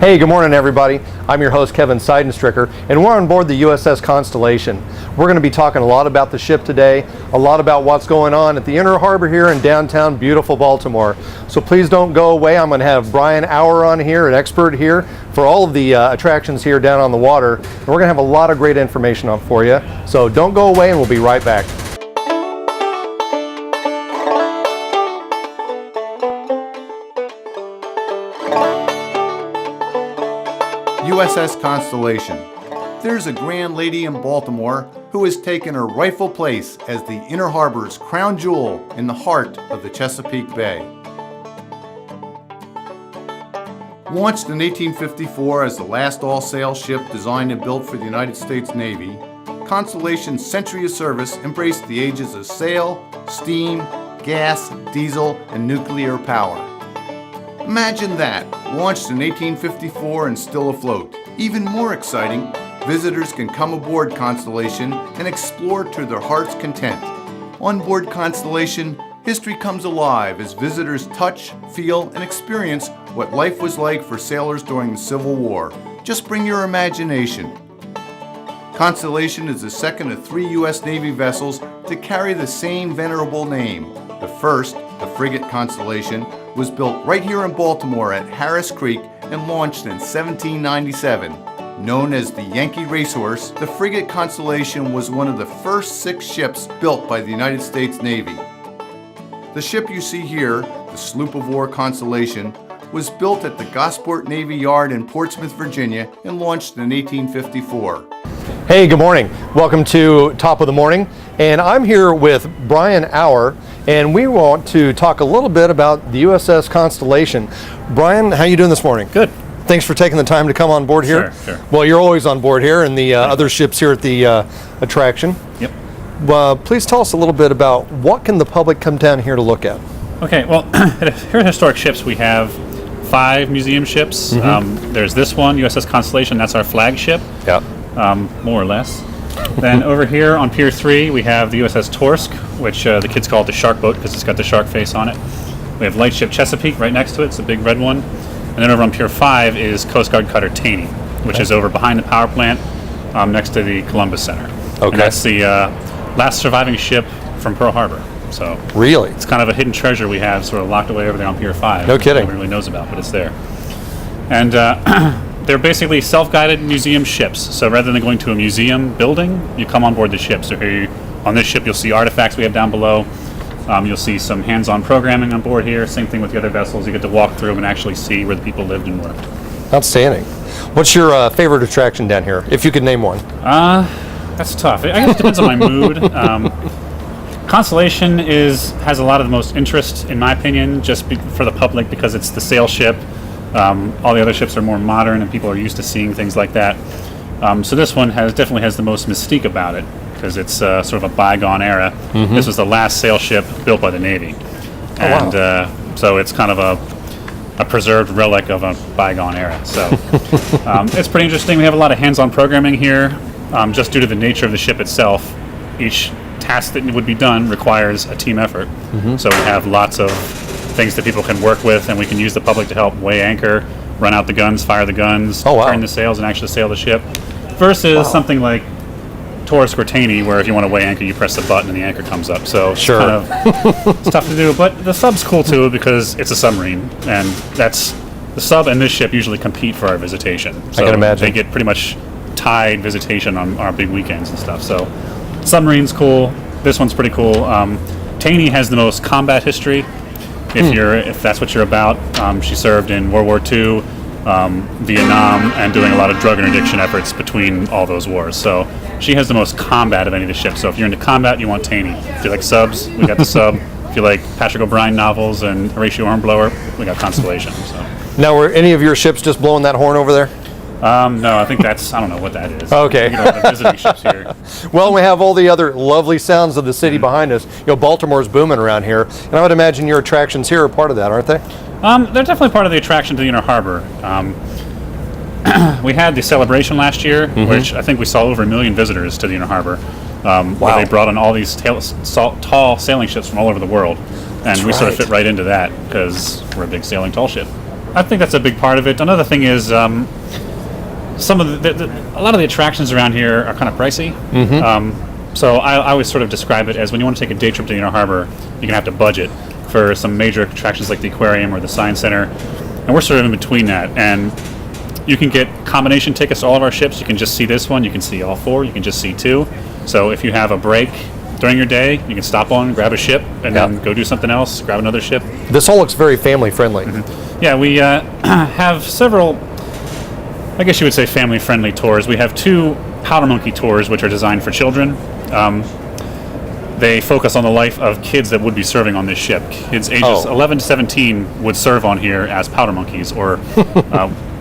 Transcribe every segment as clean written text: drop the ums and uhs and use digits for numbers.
Hey, good morning everybody. I'm your host Kevin Sidenstricker, and we're on board the USS Constellation. We're going to be talking a lot about the ship today, a lot about what's going on at the Inner Harbor here in downtown beautiful Baltimore. So please don't go away. I'm going to have Brian Auer on here, an expert here, for all of the attractions here down on the water. And we're going to have a lot of great information on for you. So don't go away and we'll be right back. USS Constellation. There's a grand lady in Baltimore who has taken her rightful place as the Inner Harbor's crown jewel in the heart of the Chesapeake Bay. Launched in 1854 as the last all-sail ship designed and built for the United States Navy, Constellation's century of service embraced the ages of sail, steam, gas, diesel, and nuclear power. Imagine that, launched in 1854 and still afloat. Even more exciting, visitors can come aboard Constellation and explore to their heart's content. On board Constellation, history comes alive as visitors touch, feel, and experience what life was like for sailors during the Civil War. Just bring your imagination. Constellation is the second of 3 U.S. Navy vessels to carry the same venerable name. The first, the frigate Constellation, was built right here in Baltimore at Harris Creek and launched in 1797. Known as the Yankee Racehorse, the frigate Constellation was one of the first 6 ships built by the United States Navy. The ship you see here, the sloop of war Constellation, was built at the Gosport Navy Yard in Portsmouth, Virginia, and launched in 1854. Hey, good morning. Welcome to Top of the Morning. And I'm here with Brian Auer, and we want to talk a little bit about the USS Constellation. Brian, how you doing this morning? Good. Thanks for taking the time to come on board here. Sure. Well, you're always on board here and the other ships here at the attraction. Yep. Please tell us a little bit about what can the public come down here to look at? Okay, well, here at Historic Ships we have 5 museum ships. There's this one, USS Constellation, that's our flagship. Yeah. More or less. Then over here on Pier 3 we have the USS Torsk, which the kids call it the shark boat because it's got the shark face on it. We have Lightship Chesapeake right next to it, it's a big red one. And then over on Pier 5 is Coast Guard Cutter Taney, which is over behind the power plant next to the Columbus Center. Okay. And that's the last surviving ship from Pearl Harbor. So really? It's kind of a hidden treasure we have sort of locked away over there on Pier 5. No kidding. Nobody really knows about, but it's there. And they're basically self-guided museum ships. So rather than going to a museum building, you come on board the ship. So here on this ship, you'll see artifacts we have down below. You'll see some hands-on programming on board here. Same thing with the other vessels. You get to walk through and actually see where the people lived and worked. Outstanding. What's your favorite attraction down here, if you could name one? That's tough. I guess it depends on my mood. Constellation has a lot of the most interest, in my opinion, just for the public because it's the sail ship. All the other ships are more modern and people are used to seeing things like that. So this one definitely has the most mystique about it because it's sort of a bygone era. This was the last sail ship built by the Navy. And so it's kind of a preserved relic of a bygone era. So it's pretty interesting. We have a lot of hands-on programming here just due to the nature of the ship itself. Each task that would be done requires a team effort. So we have lots of things that people can work with, and we can use the public to help weigh anchor, run out the guns, fire the guns, turn the sails, and actually sail the ship. Versus something like Torsk or Taney, where if you want to weigh anchor, you press the button and the anchor comes up. So it's kind of it's tough to do, but the sub's cool too because it's a submarine, and the sub and this ship usually compete for our visitation. So I can imagine. They get pretty much tied visitation on our big weekends and stuff. So submarine's cool. This one's pretty cool. Taney has the most combat history. If that's what you're about, she served in World War II, Vietnam, and doing a lot of drug interdiction efforts between all those wars. So she has the most combat of any of the ships. So if you're into combat, you want Taney. If you like subs, we got the sub. If you like Patrick O'Brien novels and Horatio Hornblower, we got Constellation. So. Now, were any of your ships just blowing that horn over there? No, I think I don't know what that is. Okay. We don't have visiting ships here. Well, we have all the other lovely sounds of the city behind us. Baltimore's booming around here, and I would imagine your attractions here are part of that, aren't they? They're definitely part of the attraction to the Inner Harbor. We had the celebration last year, which I think we saw over 1 million visitors to the Inner Harbor. Where they brought in all these tall sailing ships from all over the world. And we sort of fit right into that because we're a big sailing tall ship. I think that's a big part of it. Another thing is some of a lot of the attractions around here are kind of pricey. So I always sort of describe it as when you want to take a day trip to Inner Harbor, you're gonna have to budget for some major attractions like the aquarium or the science center, and we're sort of in between that. And you can get combination tickets to all of our ships. You can just see this one, you can see all four, you can just see two. So if you have a break during your day, you can stop on, grab a ship, and then go do something else, grab another ship. This all looks very family friendly. Yeah, we have several, I guess you would say, family friendly tours. We have two Powder Monkey tours, which are designed for children. They focus on the life of kids that would be serving on this ship. Kids ages 11 to 17 would serve on here as powder monkeys, or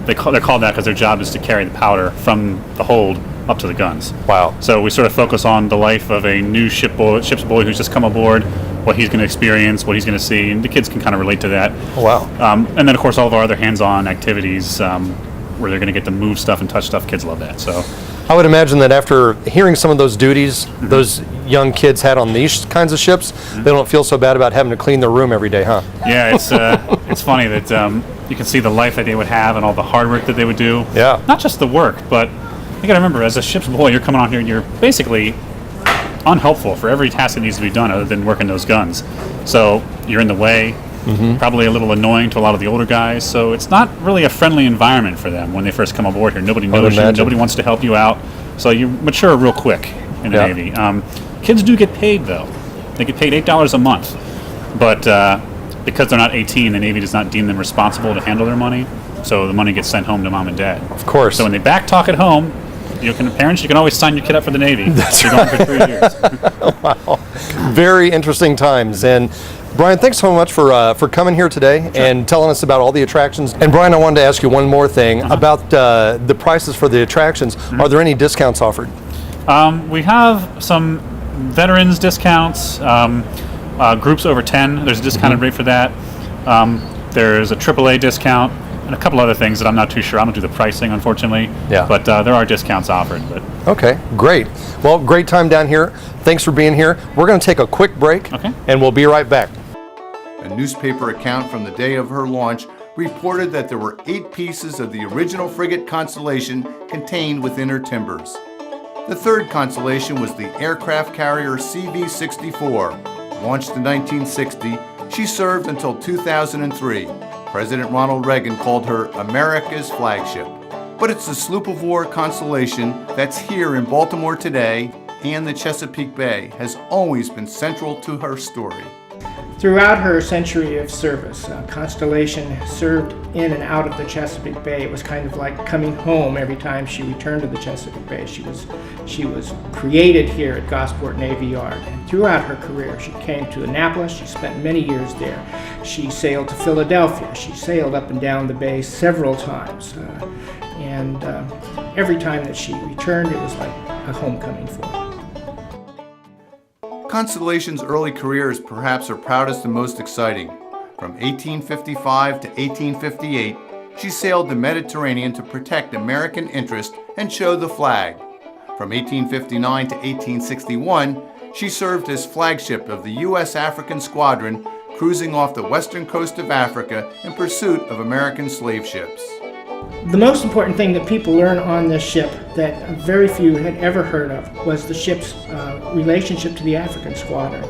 they're called that because their job is to carry the powder from the hold up to the guns. Wow. So we sort of focus on the life of a new ship's boy who's just come aboard, what he's going to experience, what he's going to see, and the kids can kind of relate to that. Oh, wow. And then, of course, all of our other hands-on activities where they're going to get to move stuff and touch stuff. Kids love that. So I would imagine that after hearing some of those duties those young kids had on these kinds of ships, they don't feel so bad about having to clean their room every day, huh? Yeah, it's funny that you can see the life that they would have and all the hard work that they would do. Yeah. Not just the work, but you got to remember, as a ship's boy, you're coming on here and you're basically unhelpful for every task that needs to be done other than working those guns. So you're in the way, probably a little annoying to a lot of the older guys. So it's not really a friendly environment for them when they first come aboard here. Nobody knows you, nobody wants to help you out. So you mature real quick in the Navy. Kids do get paid, though. They get paid $8 a month. But because they're not 18, the Navy does not deem them responsible to handle their money. So the money gets sent home to mom and dad. Of course. So when they back talk at home, parents, you can always sign your kid up for the Navy. That's You're right. going for 3 years. Wow. Very interesting times. And Brian, thanks so much for coming here today and telling us about all the attractions. And Brian, I wanted to ask you one more thing about the prices for the attractions. Are there any discounts offered? We have some veterans discounts, groups over 10. There's a discounted rate for that. There's a AAA discount and a couple other things that I'm not too sure. I don't do the pricing, unfortunately. Yeah. But there are discounts offered. But Okay, great. Well, great time down here. Thanks for being here. We're going to take a quick break, and we'll be right back. A newspaper account from the day of her launch reported that there were 8 pieces of the original frigate Constellation contained within her timbers. The third Constellation was the aircraft carrier CV-64. Launched in 1960, she served until 2003. President Ronald Reagan called her America's flagship. But it's the sloop of war Constellation that's here in Baltimore today, and the Chesapeake Bay has always been central to her story. Throughout her century of service, Constellation served in and out of the Chesapeake Bay. It was kind of like coming home every time she returned to the Chesapeake Bay. She was created here at Gosport Navy Yard. And throughout her career, she came to Annapolis. She spent many years there. She sailed to Philadelphia. She sailed up and down the bay several times. And every time that she returned, it was like a homecoming for her. Constellation's early career is perhaps her proudest and most exciting. From 1855 to 1858, she sailed the Mediterranean to protect American interest and show the flag. From 1859 to 1861, she served as flagship of the U.S. African Squadron, cruising off the western coast of Africa in pursuit of American slave ships. The most important thing that people learn on this ship that very few had ever heard of was the ship's relationship to the African Squadron.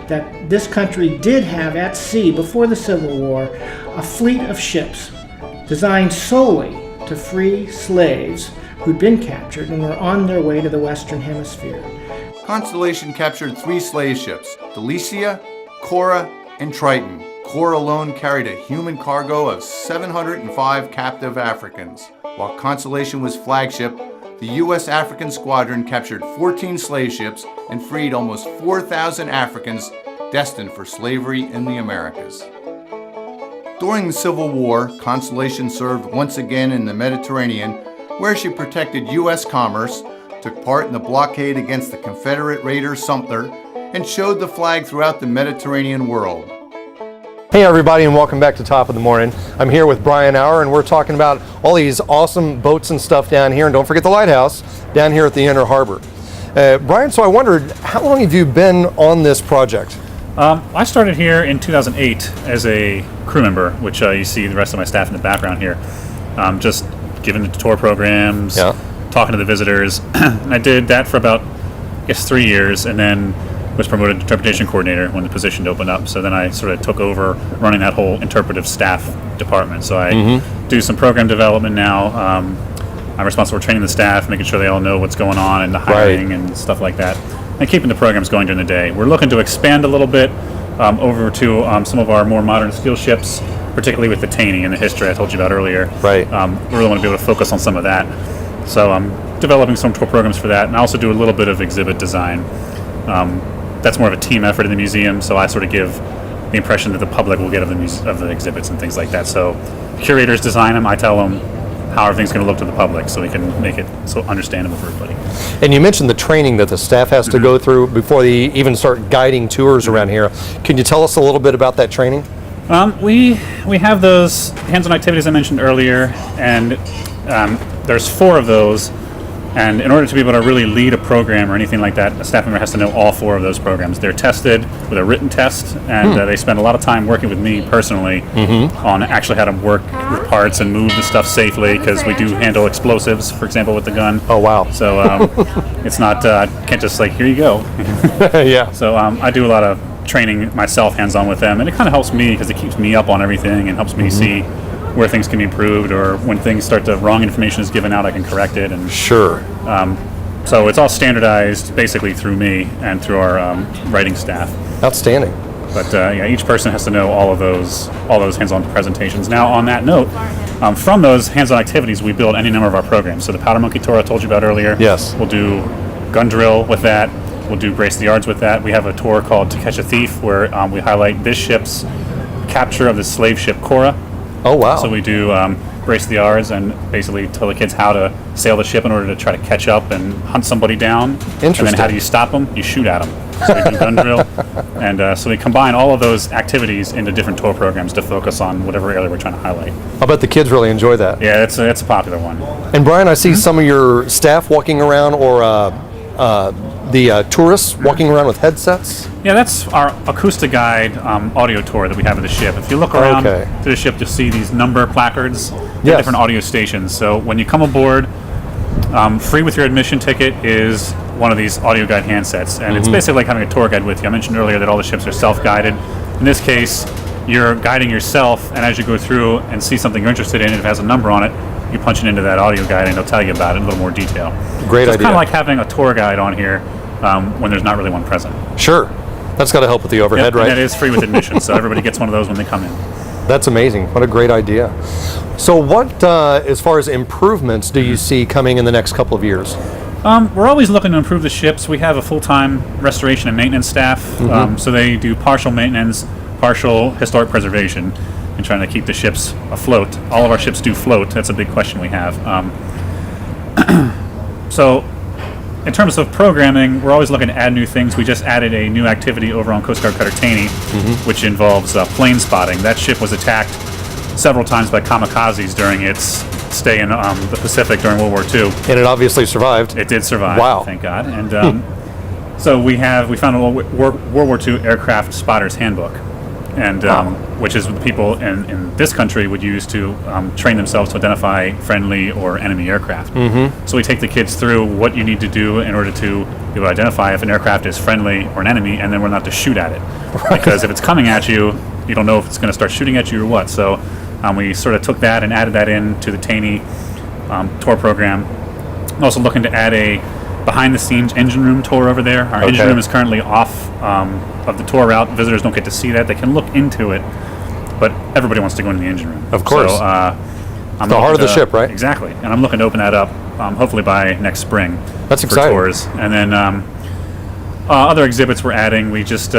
That this country did have at sea, before the Civil War, a fleet of ships designed solely to free slaves who'd been captured and were on their way to the Western Hemisphere. Constellation captured 3 slave ships, Delicia, Cora, and Triton. Cora alone carried a human cargo of 705 captive Africans. While Constellation was flagship, the U.S. African Squadron captured 14 slave ships and freed almost 4,000 Africans destined for slavery in the Americas. During the Civil War, Constellation served once again in the Mediterranean, where she protected U.S. commerce, took part in the blockade against the Confederate raider Sumter, and showed the flag throughout the Mediterranean world. Hey everybody, and welcome back to Top of the Morning. I'm here with Brian Auer, and we're talking about all these awesome boats and stuff down here, and don't forget the lighthouse down here at the Inner Harbor. Brian, so I wondered, how long have you been on this project? I started here in 2008 as a crew member, which you see the rest of my staff in the background here. Just giving the tour programs, talking to the visitors. And I did that for about, I guess, 3 years, and then was promoted to interpretation coordinator when the position opened up. So then I sort of took over running that whole interpretive staff department. So I do some program development now. I'm responsible for training the staff, making sure they all know what's going on and the hiring and stuff like that, and keeping the programs going during the day. We're looking to expand a little bit over to some of our more modern steel ships, particularly with the Taney and the history I told you about earlier. Right. We really want to be able to focus on some of that. So I'm developing some tour programs for that, and I also do a little bit of exhibit design. That's more of a team effort in the museum, so I sort of give the impression that the public will get of the exhibits and things like that. So curators design them, I tell them how everything's going to look to the public so we can make it so understandable for everybody. And you mentioned the training that the staff has to go through before they even start guiding tours around here. Can you tell us a little bit about that training? We have those hands-on activities I mentioned earlier, and there's 4 of those. And in order to be able to really lead a program or anything like that, a staff member has to know all 4 of those programs. They're tested with a written test, and they spend a lot of time working with me personally on actually how to work with parts and move the stuff safely, because we do handle explosives, for example, with the gun. Oh, wow. So it's not, can't just like, here you go. Yeah. So I do a lot of training myself hands-on with them, and it kind of helps me because it keeps me up on everything and helps me see where things can be improved, or when things start to wrong information is given out, I can correct it. And sure. So it's all standardized basically through me and through our writing staff. Outstanding. But yeah, each person has to know all those hands-on presentations. Now, on that note, from those hands-on activities, we build any number of our programs. So the Powder Monkey tour I told you about earlier. Yes. We'll do gun drill with that. We'll do Brace the Yards with that. We have a tour called To Catch a Thief, where we highlight this ship's capture of the slave ship Cora. Oh, wow. So we do Brace the Yards and basically tell the kids how to sail the ship in order to try to catch up and hunt somebody down. Interesting. And then how do you stop them? You shoot at them. So we do gun drill. And so we combine all of those activities into different tour programs to focus on whatever area we're trying to highlight. I bet the kids really enjoy that. Yeah, it's a popular one. And Brian, I see some of your staff walking around, or the tourists walking around with headsets. Yeah, that's our acoustic guide audio tour that we have of the ship. If you look around to the ship, you'll see these number placards. They're different audio stations. So when you come aboard, free with your admission ticket is one of these audio guide handsets. And it's basically like having a tour guide with you. I mentioned earlier that all the ships are self-guided. In this case, you're guiding yourself, and as you go through and see something you're interested in, if it has a number on it, you punch it into that audio guide and it'll tell you about it in a little more detail. Great idea. It's kind of like having a tour guide on here when there's not really one present. Sure. That's got to help with the overhead, right? And that is free with admission, so everybody gets one of those when they come in. That's amazing. What a great idea. So what, as far as improvements, do you see coming in the next couple of years? We're always looking to improve the ships. We have a full-time restoration and maintenance staff, so they do partial maintenance, partial historic preservation, and trying to keep the ships afloat. All of our ships do float. That's a big question we have. So in terms of programming, we're always looking to add new things. We just added a new activity over on Coast Guard Cutter Taney, which involves plane spotting. That ship was attacked several times by kamikazes during its stay in the Pacific during World War II. And it obviously survived. It did survive, wow. Thank God. And so we found a World War II Aircraft Spotter's Handbook, and which is what people in this country would use to train themselves to identify friendly or enemy aircraft. So we take the kids through what you need to do in order to be able to identify if an aircraft is friendly or an enemy, and then we're not to shoot at it. Because if it's coming at you, you don't know if it's going to start shooting at you or what. So we sort of took that and added that into the Taney tour program. I'm also looking to add a behind-the-scenes engine room tour over there. Our engine room is currently off of the tour route. Visitors don't get to see that. They can look into it, but everybody wants to go into the engine room. Of course. So, it's the heart of the ship, right? Exactly. And I'm looking to open that up hopefully by next spring. That's exciting. For tours. And then other exhibits we're adding. We just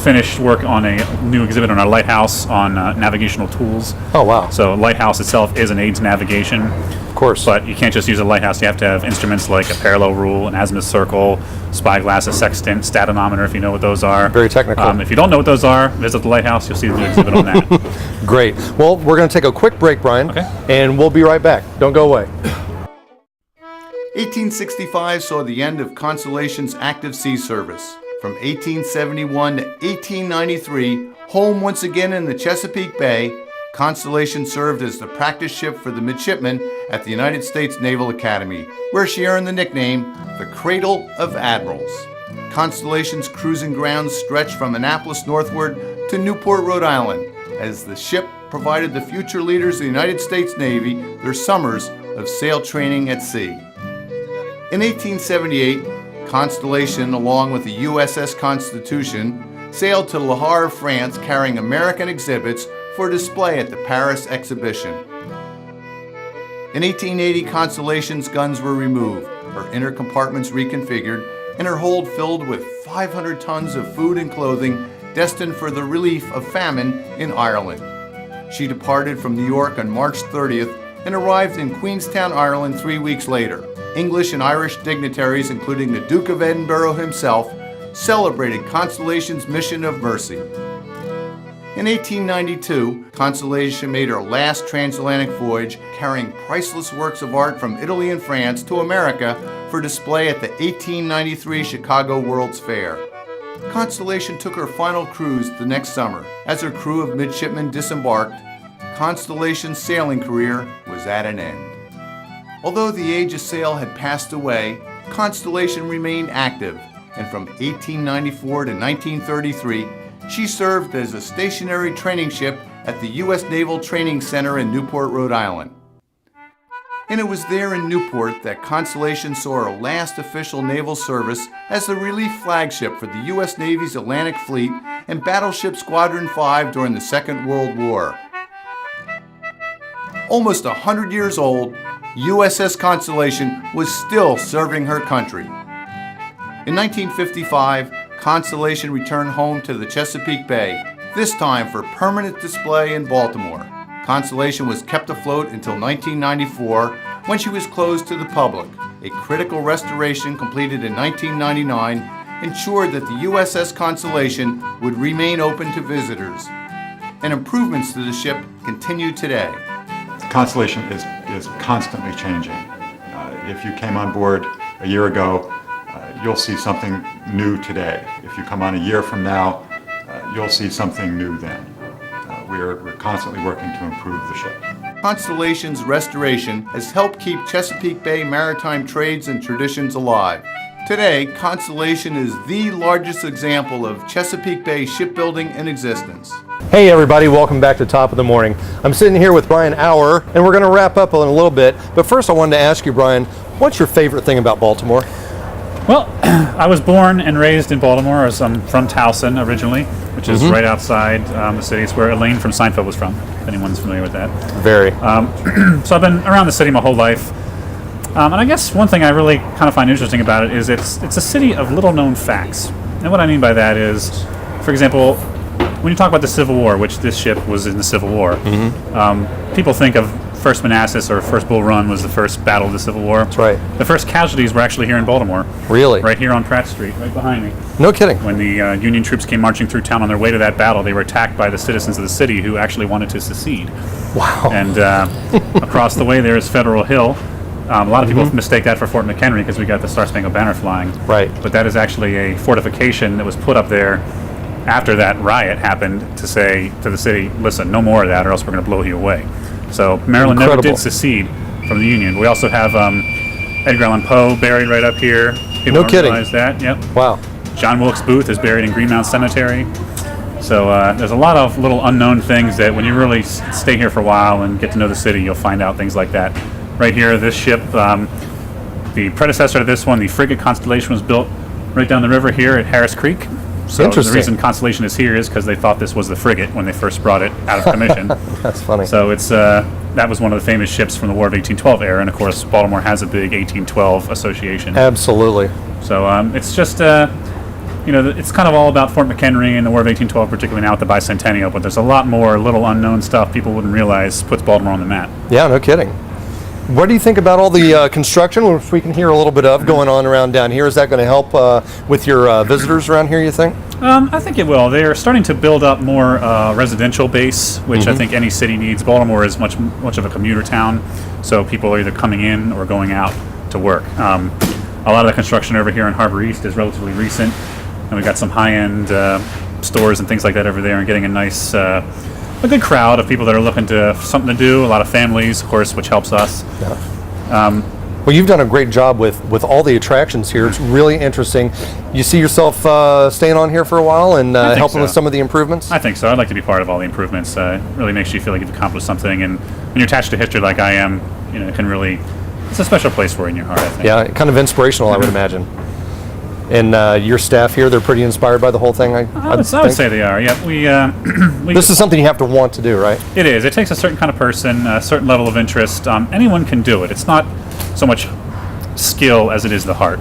finished work on a new exhibit on our lighthouse on navigational tools. Oh, wow. So lighthouse itself is an aid to navigation. Of course. But you can't just use a lighthouse. You have to have instruments like a parallel rule, an azimuth circle, spyglass, a sextant, statinometer, if you know what those are. Very technical. If you don't know what those are, visit the lighthouse. You'll see the new exhibit on that. Great. Well, we're going to take a quick break, Brian, and we'll be right back. Don't go away. 1865 saw the end of Constellation's active sea service. From 1871 to 1893, home once again in the Chesapeake Bay, Constellation served as the practice ship for the midshipmen at the United States Naval Academy, where she earned the nickname the Cradle of Admirals. Constellation's cruising grounds stretched from Annapolis northward to Newport, Rhode Island, as the ship provided the future leaders of the United States Navy their summers of sail training at sea. In 1878, Constellation, along with the USS Constitution, sailed to Le Havre, France, carrying American exhibits for display at the Paris exhibition. In 1880, Constellation's guns were removed, her inner compartments reconfigured, and her hold filled with 500 tons of food and clothing destined for the relief of famine in Ireland. She departed from New York on March 30th and arrived in Queenstown, Ireland 3 weeks later. English and Irish dignitaries, including the Duke of Edinburgh himself, celebrated Constellation's mission of mercy. In 1892, Constellation made her last transatlantic voyage, carrying priceless works of art from Italy and France to America for display at the 1893 Chicago World's Fair. Constellation took her final cruise the next summer. As her crew of midshipmen disembarked, Constellation's sailing career was at an end. Although the age of sail had passed away, Constellation remained active, and from 1894 to 1933, she served as a stationary training ship at the U.S. Naval Training Center in Newport, Rhode Island. And it was there in Newport that Constellation saw her last official naval service as the relief flagship for the U.S. Navy's Atlantic Fleet and Battleship Squadron 5 during the Second World War. Almost 100 years old, USS Constellation was still serving her country. In 1955, Constellation returned home to the Chesapeake Bay, this time for permanent display in Baltimore. Constellation was kept afloat until 1994, when she was closed to the public. A critical restoration completed in 1999 ensured that the USS Constellation would remain open to visitors, and improvements to the ship continue today. Constellation is constantly changing. If you came on board a year ago, you'll see something new today. If you come on a year from now, you'll see something new then. We're constantly working to improve the ship. Constellation's restoration has helped keep Chesapeake Bay maritime trades and traditions alive. Today, Constellation is the largest example of Chesapeake Bay shipbuilding in existence. Hey everybody, welcome back to Top of the Morning. I'm sitting here with Brian Auer, and we're going to wrap up in a little bit. But first I wanted to ask you, Brian, what's your favorite thing about Baltimore? Well, I was born and raised in Baltimore. I'm from Towson originally, which is right outside the city. It's where Elaine from Seinfeld was from, if anyone's familiar with that. Very. So I've been around the city my whole life. And I guess one thing I really kind of find interesting about it is it's a city of little-known facts. And what I mean by that is, for example, when you talk about the Civil War, which this ship was in the Civil War, people think of First Manassas or First Bull Run was the first battle of the Civil War. That's right. The first casualties were actually here in Baltimore. Really? Right here on Pratt Street, right behind me. No kidding. When the Union troops came marching through town on their way to that battle, they were attacked by the citizens of the city who actually wanted to secede. Wow. And across the way there is Federal Hill. A lot of people mistake that for Fort McHenry because we got the Star Spangled Banner flying. Right. But that is actually a fortification that was put up there after that riot happened to say to the city, listen, no more of that or else we're going to blow you away. So Maryland never did secede from the Union. We also have Edgar Allan Poe buried right up here. People No don't kidding. realize that. Yep. Wow. John Wilkes Booth is buried in Greenmount Cemetery. So there's a lot of little unknown things that when you really stay here for a while and get to know the city, you'll find out things like that. Right here, this ship, the predecessor to this one, the frigate Constellation, was built right down the river here at Harris Creek. So the reason Constellation is here is because they thought this was the frigate when they first brought it out of commission. That's funny. So it's that was one of the famous ships from the War of 1812 era, and of course Baltimore has a big 1812 association. Absolutely. So it's just it's kind of all about Fort McHenry and the War of 1812, particularly now with the bicentennial. But there's a lot more little unknown stuff people wouldn't realize puts Baltimore on the map. Yeah, no kidding. What do you think about all the construction, which we can hear a little bit of going on around down here? Is that going to help with your visitors around here, you think? I think it will. They're starting to build up more residential base, which I think any city needs. Baltimore is much of a commuter town, so people are either coming in or going out to work. A lot of the construction over here in Harbor East is relatively recent. and we got some high-end stores and things like that over there, and getting a nice, a good crowd of people that are looking to something to do. A lot of families, of course, which helps us. Yeah. Well, you've done a great job with all the attractions here. It's really interesting. You see yourself staying on here for a while and helping with some of the improvements? I think so. I'd like to be part of all the improvements. It really makes you feel like you've accomplished something, and when you're attached to history like I am, it can really, it's a special place for you in your heart, I think. Yeah, kind of inspirational, I would imagine. And your staff here, they're pretty inspired by the whole thing, I would say they are, yeah. This is something you have to want to do, right? It is. It takes a certain kind of person, a certain level of interest. Anyone can do it. It's not so much skill as it is the heart.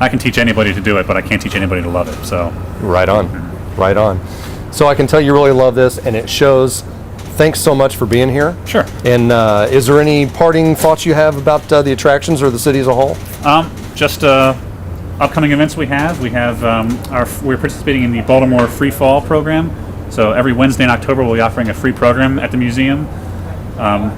I can teach anybody to do it, but I can't teach anybody to love it. So right on, right on. So I can tell you really love this, and it shows. Thanks so much for being here. Sure. And is there any parting thoughts you have about the attractions or the city as a whole? Just upcoming events we have. We're participating in the Baltimore Free Fall program. So every Wednesday in October we'll be offering a free program at the museum.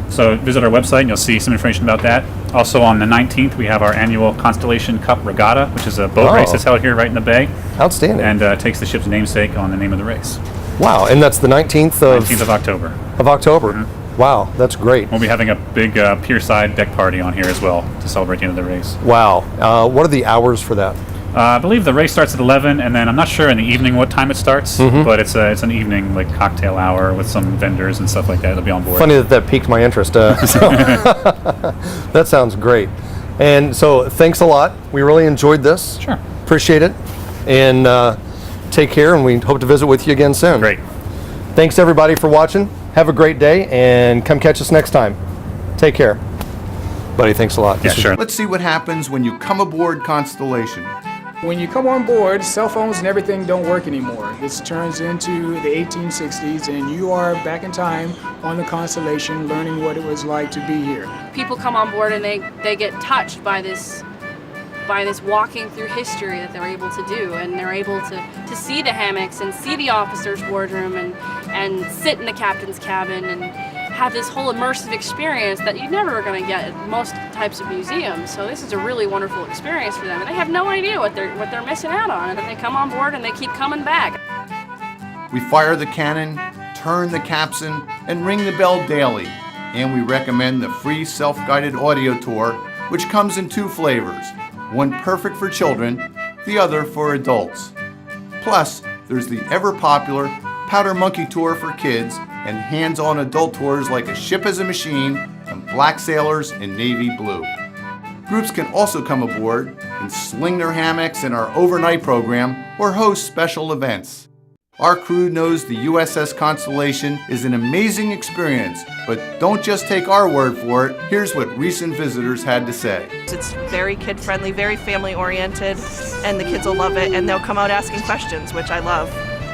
So visit our website and you'll see some information about that. Also on the 19th we have our annual Constellation Cup Regatta, which is a boat race that's held here right in the bay. Outstanding. And takes the ship's namesake on the name of the race. Wow, and that's the 19th of... 19th of October. Of October. Wow, that's great. We'll be having a big pierside deck party on here as well to celebrate the end of the race. Wow. What are the hours for that? I believe the race starts at 11, and then I'm not sure in the evening what time it starts, but it's an evening like cocktail hour with some vendors and stuff like that. They'll be on board. Funny that piqued my interest. That sounds great. And so thanks a lot. We really enjoyed this. Sure. Appreciate it. And take care, and we hope to visit with you again soon. Great. Thanks everybody for watching. Have a great day, and come catch us next time. Take care. Buddy, thanks a lot. Yeah, sure. Let's see what happens when you come aboard Constellation. When you come on board, cell phones and everything don't work anymore. This turns into the 1860s, and you are back in time on the Constellation learning what it was like to be here. People come on board and they get touched by this walking through history that they're able to do, and they're able to see the hammocks and see the officer's wardroom and sit in the captain's cabin and have this whole immersive experience that you're never going to get at most types of museums. So this is a really wonderful experience for them, and they have no idea what they're missing out on, and then they come on board and they keep coming back. We fire the cannon, turn the capstan, and ring the bell daily. And we recommend the free self-guided audio tour, which comes in 2 flavors. One perfect for children, the other for adults. Plus, there's the ever-popular Powder Monkey Tour for kids and hands-on adult tours like A Ship as a Machine and Black Sailors in Navy Blue. Groups can also come aboard and sling their hammocks in our overnight program or host special events. Our crew knows the USS Constellation is an amazing experience, but don't just take our word for it. Here's what recent visitors had to say. It's very kid-friendly, very family-oriented, and the kids will love it, and they'll come out asking questions, which I love.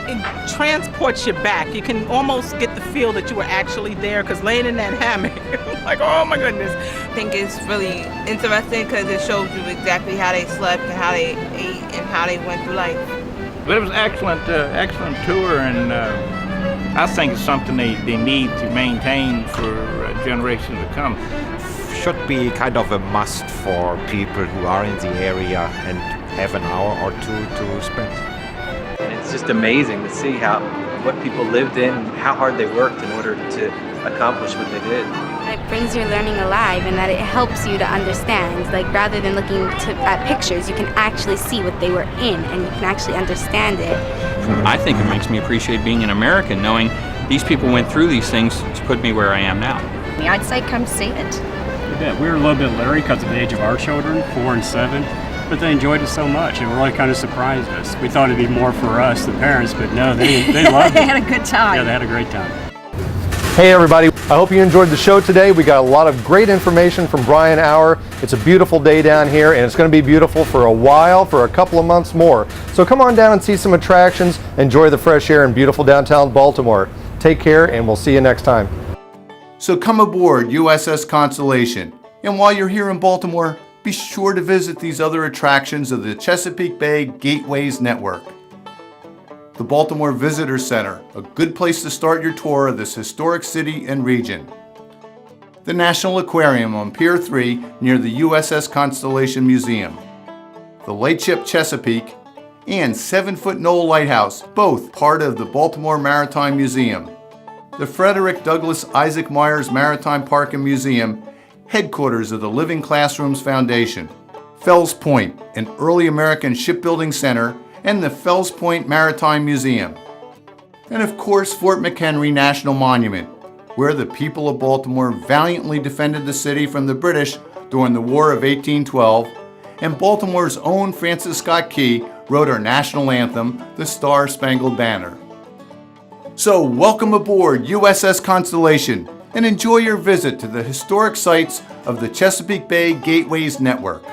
It transports you back. You can almost get the feel that you were actually there, because laying in that hammock, like, oh my goodness. I think it's really interesting because it shows you exactly how they slept and how they ate and how they went through life. It was an excellent tour, and I think it's something they need to maintain for generations to come. Should be kind of a must for people who are in the area and have an hour or 2 to spend. It's just amazing to see what people lived in, how hard they worked in order to accomplish what they did. It brings your learning alive, and that it helps you to understand. Like, rather than looking at pictures, you can actually see what they were in, and you can actually understand it. I think it makes me appreciate being an American, knowing these people went through these things to put me where I am now. I'd say come see it. Yeah, we were a little bit leery because of the age of our children, 4 and 7, but they enjoyed it so much. It really kind of surprised us. We thought it'd be more for us, the parents, but no, they loved it. They had a good time. Yeah, they had a great time. Hey everybody, I hope you enjoyed the show today. We got a lot of great information from Brian Auer. It's a beautiful day down here, and it's going to be beautiful for a while, for a couple of months more. So come on down and see some attractions, enjoy the fresh air in beautiful downtown Baltimore. Take care, and we'll see you next time. So come aboard USS Constellation. And while you're here in Baltimore, be sure to visit these other attractions of the Chesapeake Bay Gateways Network. The Baltimore Visitor Center, a good place to start your tour of this historic city and region. The National Aquarium on Pier 3 near the USS Constellation Museum. The Lightship Chesapeake, and 7-foot knoll lighthouse, both part of the Baltimore Maritime Museum. The Frederick Douglass Isaac Myers Maritime Park and Museum, headquarters of the Living Classrooms Foundation. Fells Point, an early American shipbuilding center, and the Fells Point Maritime Museum. And of course, Fort McHenry National Monument, where the people of Baltimore valiantly defended the city from the British during the War of 1812, and Baltimore's own Francis Scott Key wrote our national anthem, the Star-Spangled Banner. So welcome aboard USS Constellation and enjoy your visit to the historic sites of the Chesapeake Bay Gateways Network.